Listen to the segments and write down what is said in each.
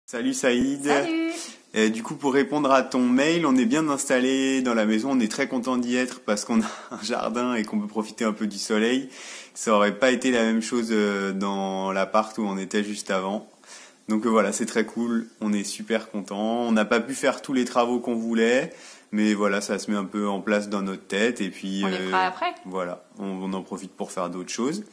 Salut Saïd. Salut. Du coup, pour répondre à ton mail, on est bien installé dans la maison. On est très content d'y être parce qu'on a un jardin et qu'on peut profiter un peu du soleil. Ça aurait pas été la même chose dans l'appart où on était juste avant. Donc voilà, c'est très cool. On est super content. On n'a pas pu faire tous les travaux qu'on voulait, mais voilà, ça se met un peu en place dans notre tête. Et puis On les fera après. Voilà, on en profite pour faire d'autres choses.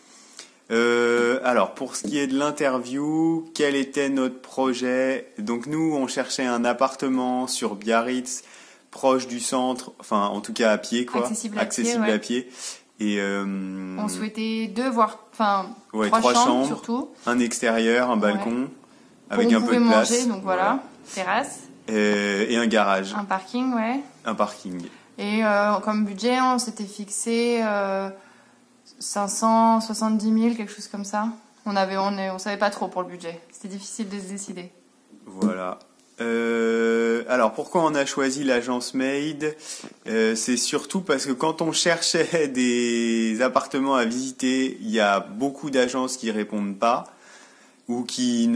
Alors, pour ce qui est de l'interview, quel était notre projet? Donc nous, on cherchait un appartement sur Biarritz, proche du centre, enfin en tout cas à pied, quoi, accessible à pied. Et on souhaitait trois chambres surtout, un extérieur, un balcon, avec un peu de place. Manger, donc voilà. Terrasse. Et un garage. Un parking, ouais. Un parking. Et comme budget, on s'était fixé 570 000, quelque chose comme ça. On savait pas trop pour le budget. C'était difficile de se décider. Voilà. Alors pourquoi on a choisi l'agence Made? C'est surtout parce que quand on cherchait des appartements à visiter, il y a beaucoup d'agences qui répondent pas ou qui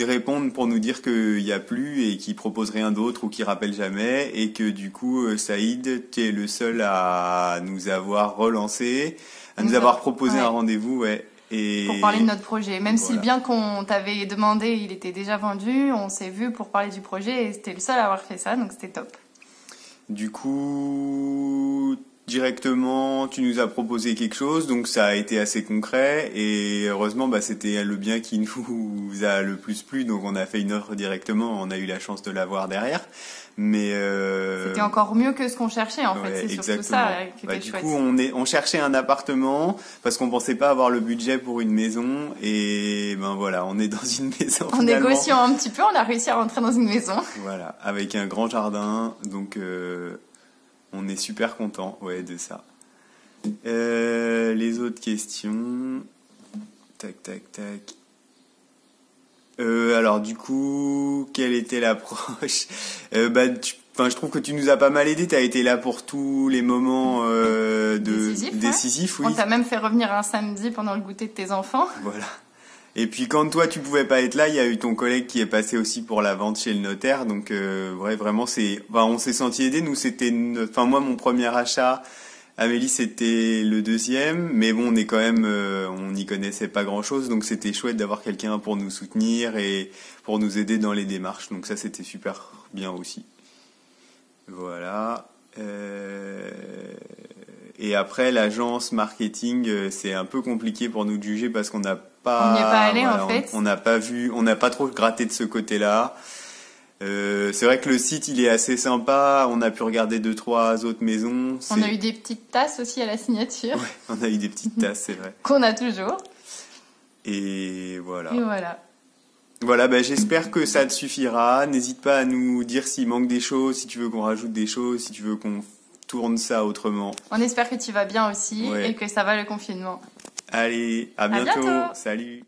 répondent pour nous dire qu'il n'y a plus et qui proposent rien d'autre ou qui rappellent jamais, et que du coup Saïd, tu es le seul à nous avoir relancé, à nous avoir proposé un rendez-vous, ouais. Et pour parler de notre projet. Même si le bien qu'on t'avait demandé, il était déjà vendu, on s'est vu pour parler du projet et c'était le seul à avoir fait ça, donc c'était top. Du coup, directement, tu nous as proposé quelque chose, donc ça a été assez concret, et heureusement, c'était le bien qui nous a le plus plu, donc on a fait une offre directement, on a eu la chance de l'avoir derrière. Mais c'était encore mieux que ce qu'on cherchait en fait, c'est surtout ça qui était chouette. Du coup, on cherchait un appartement parce qu'on pensait pas avoir le budget pour une maison, et voilà, on est dans une maison. En négociant un petit peu, on a réussi à rentrer dans une maison. Voilà, avec un grand jardin, donc on est super content, de ça. Les autres questions, tac. Alors du coup, quelle était l'approche? Je trouve que tu nous as pas mal aidé. Tu as été là pour tous les moments décisifs. Oui. On t'a même fait revenir un samedi pendant le goûter de tes enfants. Voilà. Et puis quand toi tu pouvais pas être là, il y a eu ton collègue qui est passé aussi pour la vente chez le notaire. Donc vraiment on s'est senti aidé. Nous moi mon premier achat. Amélie c'était le deuxième, mais bon on est quand même, on n'y connaissait pas grand chose, donc c'était chouette d'avoir quelqu'un pour nous soutenir et pour nous aider dans les démarches, donc ça c'était super bien aussi. Voilà. Et après l'agence marketing, c'est un peu compliqué pour nous de juger parce qu'on n'a pas. On n'y est pas allé en fait. On n'a pas vu, on n'a pas trop gratté de ce côté-là. C'est vrai que le site il est assez sympa, on a pu regarder 2-3 autres maisons. On a eu des petites tasses aussi à la signature. Ouais, on a eu des petites tasses, c'est vrai. Qu'on a toujours. Et voilà. Voilà, j'espère que ça te suffira. N'hésite pas à nous dire s'il manque des choses, si tu veux qu'on rajoute des choses, si tu veux qu'on tourne ça autrement. On espère que tu vas bien aussi et que ça va le confinement. Allez, à bientôt. À bientôt. Salut.